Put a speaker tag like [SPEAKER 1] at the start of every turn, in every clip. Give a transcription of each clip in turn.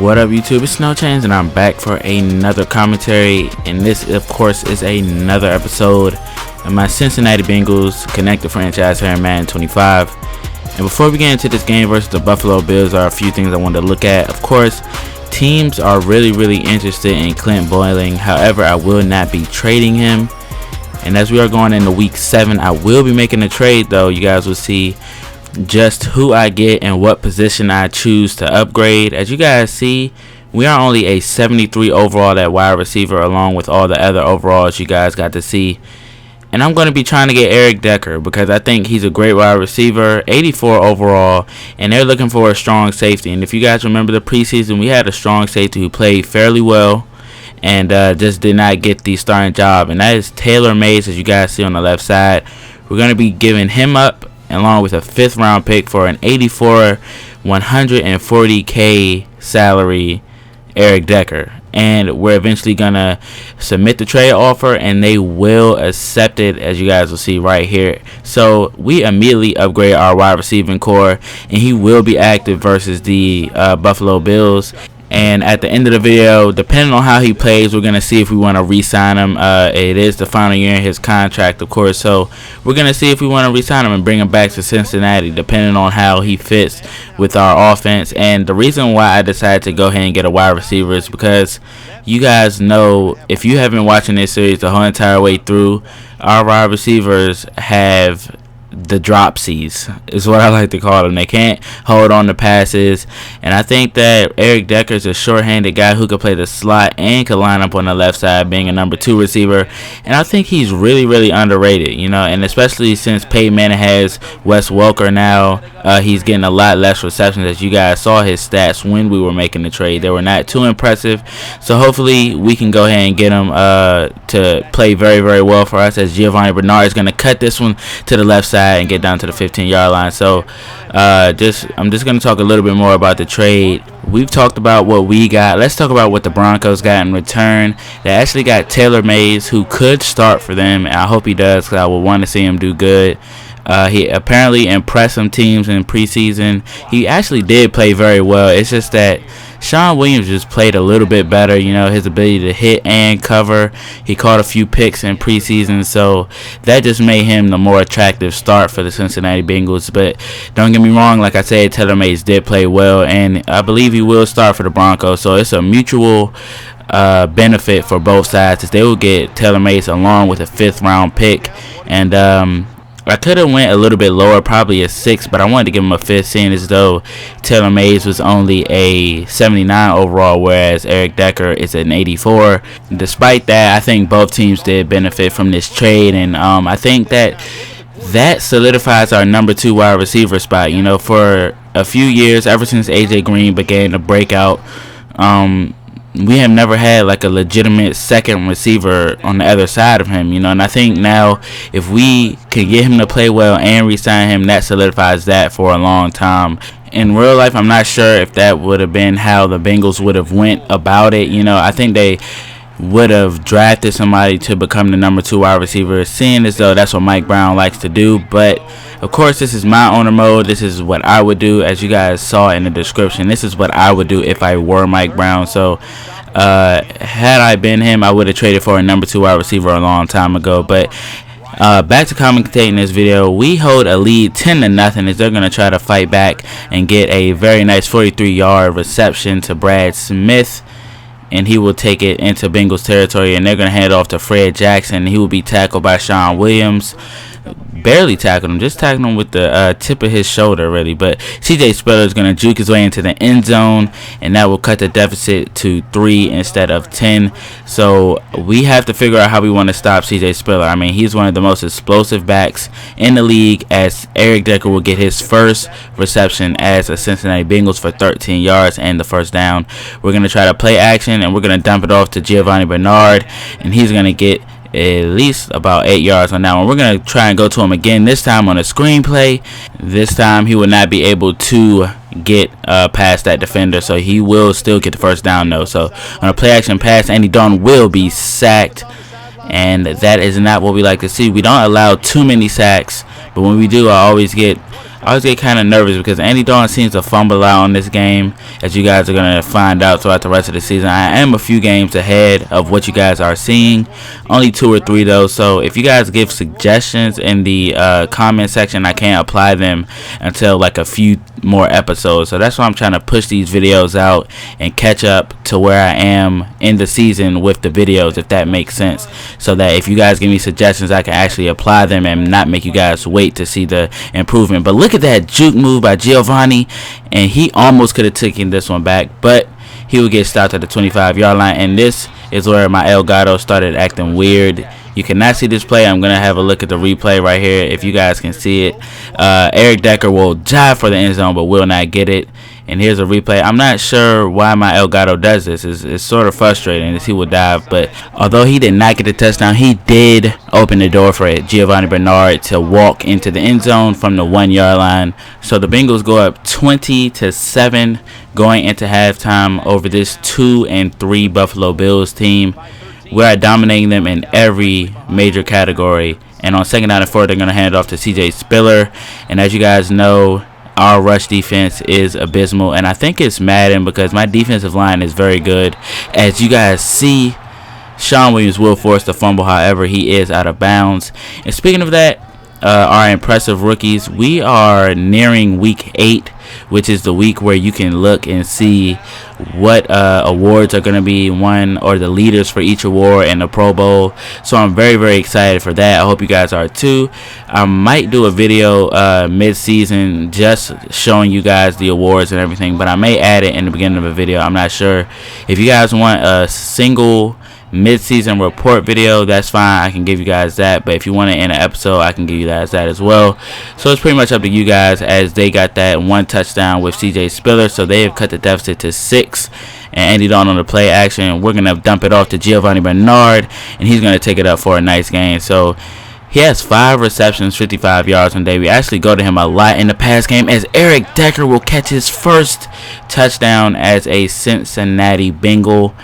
[SPEAKER 1] What up, YouTube? It's No Change, and I'm back for another commentary. And this, of course, is another episode of my Cincinnati Bengals Connect the Franchise here in Madden 25. And before we get into this game versus the Buffalo Bills, there are a few things I wanted to look at. Of course, teams are really interested in Clint Boyling. However, I will not be trading him. And as we are going into week 7, I will be making a trade, though. You guys will see just who I get and what position I choose to upgrade. As you guys see, we are only a 73 overall at wide receiver, along with all the other overalls you guys got to see. And I'm going to be trying to get Eric Decker because I think he's a great wide receiver, 84 overall, and they're looking for a strong safety. And if you guys remember the preseason, we had a strong safety who played fairly well and just did not get the starting job, and that is Taylor Mays, as you guys see on the left side. We're going to be giving him up along with a 5th round pick for an 84 140K salary Eric Decker. And we're eventually gonna submit the trade offer, and they will accept it, as you guys will see right here. So we immediately upgrade our wide receiving core, and he will be active versus the Buffalo Bills. And at the end of the video, depending on how he plays, we're going to see if we want to re-sign him. It is the final year in his contract, of course. So we're going to see if we want to re-sign him and bring him back to Cincinnati, depending on how he fits with our offense. And the reason why I decided to go ahead and get a wide receiver is because you guys know, if you have been watching this series the whole entire way through, our wide receivers have the dropsies, is what I like to call them. They can't hold on to passes, and I think that Eric Decker is a short-handed guy who could play the slot and could line up on the left side, being a number 2 receiver. And I think he's really underrated, you know, and especially since Peyton Manning has Wes Welker now, he's getting a lot less receptions. As you guys saw his stats when we were making the trade, they were not too impressive. So hopefully we can go ahead and get him to play very well for us, as Giovanni Bernard is going to cut this one to the left side and get down to the 15-yard line. So I'm just going to talk a little bit more about the trade. We've talked about what we got. Let's talk about what the Broncos got in return. They actually got Taylor Mays, who could start for them, and I hope he does because I would want to see him do good. He apparently impressed some teams in preseason. He actually did play very well. It's just that Sean Williams just played a little bit better, you know, his ability to hit and cover. He caught a few picks in preseason, so that just made him the more attractive start for the Cincinnati Bengals. But don't get me wrong, like I said, Taylor Mays did play well, and I believe he will start for the Broncos. So it's a mutual benefit for both sides, as they will get Taylor Mays along with a 5th round pick. And I could have went a little bit lower, probably a 6, but I wanted to give him a 5th, seeing as though Taylor Mays was only a 79 overall, whereas Eric Decker is an 84. Despite that, I think both teams did benefit from this trade, and I think that solidifies our number 2 wide receiver spot. You know, for a few years, ever since AJ Green began to break out, we have never had like a legitimate second receiver on the other side of him, you know. And I think now, if we can get him to play well and re-sign him, that solidifies that for a long time. In real life, I'm not sure if that would have been how the Bengals would have went about it. You know, I think they would have drafted somebody to become the number 2 wide receiver, seeing as though that's what Mike Brown likes to do. But of course, this is my owner mode. This is what I would do, as you guys saw in the description. This is what I would do if I were Mike Brown. So had I been him, I would have traded for a number 2 wide receiver a long time ago. But back to commentating this video, we hold a lead 10-0, as they're going to try to fight back and get a very nice 43-yard reception to Brad Smith, and he will take it into Bengals territory, and they're going to hand it off to Fred Jackson. He will be tackled by Sean Williams. Barely tackled him, just tackled him with the tip of his shoulder, really. But CJ Spiller is going to juke his way into the end zone, and that will cut the deficit to 3 instead of 10. So we have to figure out how we want to stop CJ Spiller. I mean, he's one of the most explosive backs in the league, as Eric Decker will get his first reception as a Cincinnati Bengals for 13 yards and the first down. We're going to try to play action, and we're going to dump it off to Giovanni Bernard, and he's going to get at least about 8 yards on that one. We're going to try and go to him again, this time on a screenplay. This time he will not be able to get past that defender, so he will still get the first down though. So on a play action pass, Andy Dalton will be sacked, and that is not what we like to see. We don't allow too many sacks, but when we do, I always get I always get kind of nervous because Andy Dalton seems to fumble out on this game, as you guys are going to find out throughout the rest of the season. I am a few games ahead of what you guys are seeing, only 2 or 3 though, so if you guys give suggestions in the comment section, I can't apply them until like a few more episodes. So that's why I'm trying to push these videos out and catch up to where I am in the season with the videos, if that makes sense, so that if you guys give me suggestions, I can actually apply them and not make you guys wait to see the improvement. But look at that juke move by Giovanni, and he almost could have taken this one back, but he would get stopped at the 25-yard line. And this is where my El Gato started acting weird. You cannot see this play. I'm going to have a look at the replay right here if you guys can see it. Eric Decker will dive for the end zone but will not get it. And here's a replay. I'm not sure why my El Gato does this. It's sort of frustrating as he will dive. But although he did not get the touchdown, he did open the door for Giovanni Bernard to walk into the end zone from the 1-yard line. So the Bengals go up 20-7 going into halftime over this 2-3 Buffalo Bills team. We are dominating them in every major category. And on 2nd down and 4, they're going to hand it off to CJ Spiller. And as you guys know, our rush defense is abysmal. And I think it's Madden because my defensive line is very good. As you guys see, Sean Williams will force the fumble. However, he is out of bounds. And speaking of that, our impressive rookies, we are nearing week 8, which is the week where you can look and see what awards are going to be won, or the leaders for each award in the Pro Bowl. So I'm very, very excited for that. I hope you guys are too. I might do a video mid-season just showing you guys the awards and everything, but I may add it in the beginning of a video. I'm not sure. If you guys want a single mid-season report video, that's fine. I can give you guys that. But if you want it in an episode, I can give you guys that as well. So it's pretty much up to you guys, as they got that 1 touchdown with CJ Spiller, so they have cut the deficit to 6. And Andy Dalton on the play action, we're gonna dump it off to Giovanni Bernard, and he's gonna take it up for a nice gain. So he has 5 receptions, 55 yards on day. We actually go to him a lot in the pass game, as Eric Decker will catch his first touchdown as a Cincinnati Bengal.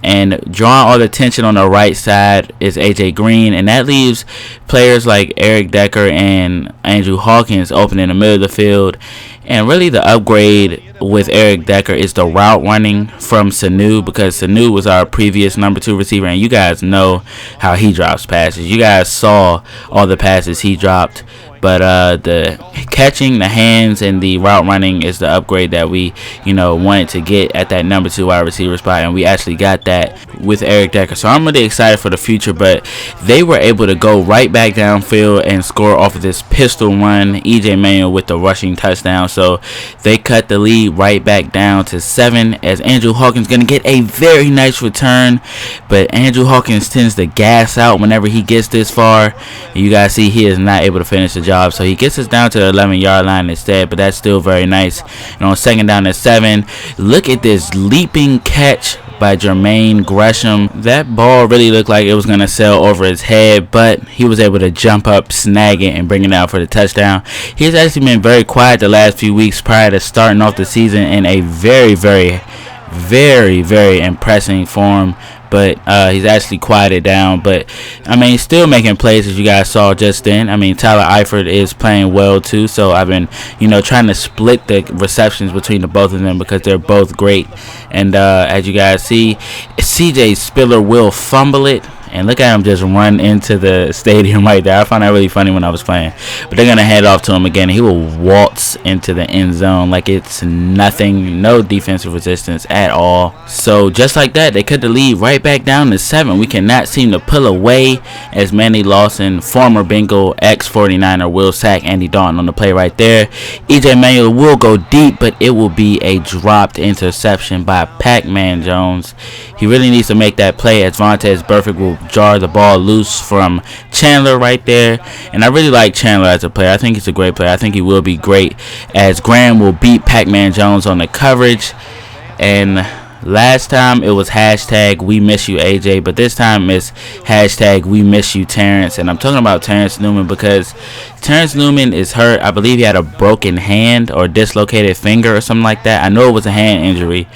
[SPEAKER 1] And drawing all the attention on the right side is A.J. Green, and that leaves players like Eric Decker and Andrew Hawkins open in the middle of the field. And really the upgrade with Eric Decker is the route running from Sanu, because Sanu was our previous number 2 receiver, and you guys know how he drops passes. You guys saw all the passes he dropped. But the catching, the hands, and the route running is the upgrade that we, wanted to get at that number 2 wide receiver spot, and we actually got that with Eric Decker. So I'm really excited for the future. But they were able to go right back downfield and score off of this pistol run. E.J. Manuel with the rushing touchdown. So they cut the lead right back down to 7, as Andrew Hawkins going to get a very nice return. But Andrew Hawkins tends to gas out whenever he gets this far. And you guys see he is not able to finish the job. So he gets us down to the 11-yard line instead, but that's still very nice. And on 2nd down and 7, look at this leaping catch by Jermaine Gresham. That ball really looked like it was going to sail over his head, but he was able to jump up, snag it, and bring it out for the touchdown. He's actually been very quiet the last few weeks prior to starting off the season in a very, very, very, very impressive form. But he's actually quieted down. But I mean, still making plays, as you guys saw just then. I mean, Tyler Eifert is playing well too. So I've been, trying to split the receptions between the both of them, because they're both great. And as you guys see, CJ Spiller will fumble it. And look at him just run into the stadium right there. I found that really funny when I was playing. But they're going to hand off to him again. He will waltz into the end zone like it's nothing. No defensive resistance at all. So just like that, they cut the lead right back down to 7. We cannot seem to pull away, as Manny Lawson, former Bengal, ex-49er, will sack Andy Dalton on the play right there. E.J. Manuel will go deep, but it will be a dropped interception by Pac-Man Jones. He really needs to make that play, as Vontaze Burfict will jar the ball loose from Chandler right there. And I really like Chandler as a player. I think he's a great player. I think he will be great, as Graham will beat Pac-Man Jones on the coverage. And last time it was hashtag we miss you AJ, but this time it's hashtag we miss you Terrence. And I'm talking about Terrence Newman because Terrence Newman is hurt. I believe he had a broken hand or dislocated finger or something like that. I know it was a hand injury.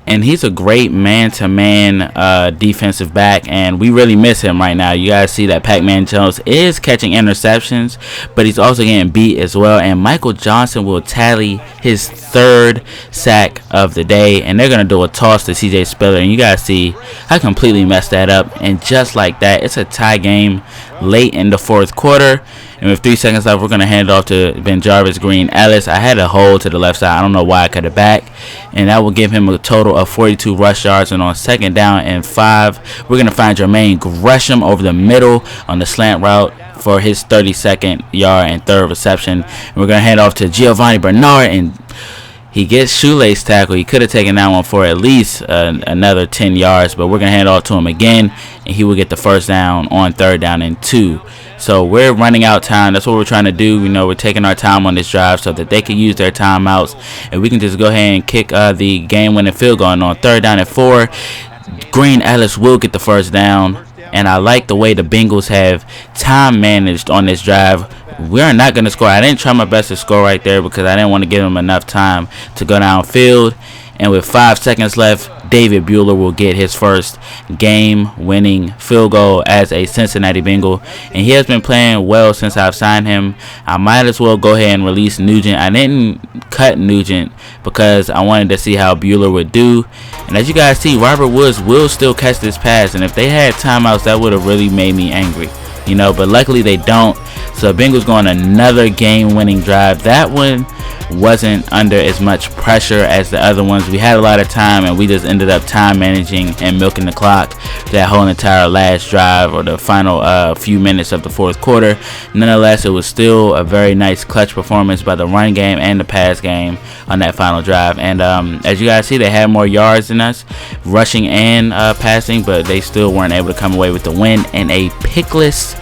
[SPEAKER 1] and he's a great man-to-man defensive back, and we really miss him right now. You guys see that Pac-Man Jones is catching interceptions, but he's also getting beat as well, and Michael Johnson will tally his 3rd sack of the day, and they're going to do a toss to CJ Spiller, and you guys see I completely messed that up, and just like that, it's a tie game late in the 4th quarter. And with 3 seconds left, we're going to hand it off to Ben Jarvis Green Ellis. I had a hole to the left side. I don't know why I cut it back. And that will give him a total of 42 rush yards. And on 2nd down and 5, we're going to find Jermaine Gresham over the middle on the slant route for his 32nd yard and 3rd reception. And we're going to hand it off to Giovanni Bernard, and he gets shoelace tackle. He could have taken that one for at least another 10 yards, but we're going to hand it off to him again, and he will get the 1st down on 3rd down and 2. So we're running out time. That's what we're trying to do. You know, we're taking our time on this drive so that they can use their timeouts, and we can just go ahead and kick the game-winning field goal. And on 3rd down and 4, Green Ellis will get the 1st down, and I like the way the Bengals have time managed on this drive. We're not going to score. I didn't try my best to score right there because I didn't want to give them enough time to go downfield. And with 5 seconds left, David Buehler will get his first game-winning field goal as a Cincinnati Bengal. And he has been playing well since I've signed him. I might as well go ahead and release Nugent. I didn't cut Nugent because I wanted to see how Buehler would do. And as you guys see, Robert Woods will still catch this pass. And if they had timeouts, that would have really made me angry. You know, but luckily they don't. So Bengals go on another game-winning drive. That one wasn't under as much pressure as the other ones. We had a lot of time, and we just ended up time managing and milking the clock that whole entire last drive or the final few minutes of the 4th quarter. Nonetheless, it was still a very nice clutch performance by the run game and the pass game on that final drive. And as you guys see, they had more yards than us, rushing and passing, but they still weren't able to come away with the win and a pickless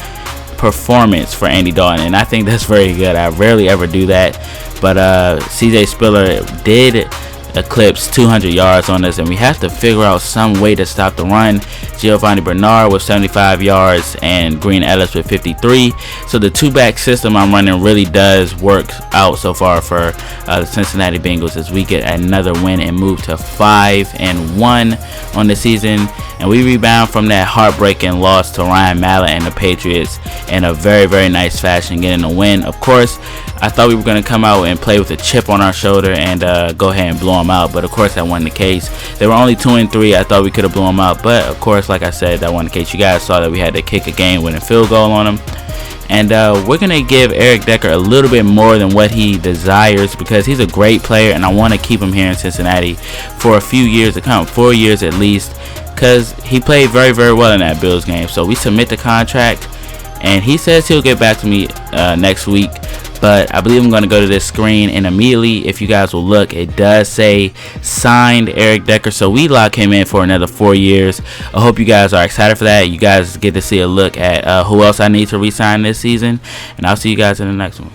[SPEAKER 1] performance for Andy Dalton, and I think that's very good. I rarely ever do that, but CJ Spiller did eclipse 200 yards on us, and we have to figure out some way to stop the run. Giovanni Bernard with 75 yards and Green Ellis with 53. So the 2-back system I'm running really does work out so far for the Cincinnati Bengals as we get another win and move to 5-1 on the season. And we rebound from that heartbreaking loss to Ryan Mallett and the Patriots in a very, very nice fashion, getting a win. Of course, I thought we were going to come out and play with a chip on our shoulder and go ahead and blow them out, but of course that wasn't the case. They were only 2-3. I thought we could have blown them out, but of course, like I said, that wasn't the case. You guys saw that we had to kick a game-winning field goal on them. And we're going to give Eric Decker a little bit more than what he desires because he's a great player, and I want to keep him here in Cincinnati for a few years to come, 4 years at least, because he played very, very well in that Bills game. So we submit the contract, and he says he'll get back to me next week. But I believe I'm going to go to this screen, and immediately, if you guys will look, it does say signed Eric Decker. So we lock him in for another 4 years. I hope you guys are excited for that. You guys get to see a look at who else I need to re-sign this season, and I'll see you guys in the next one.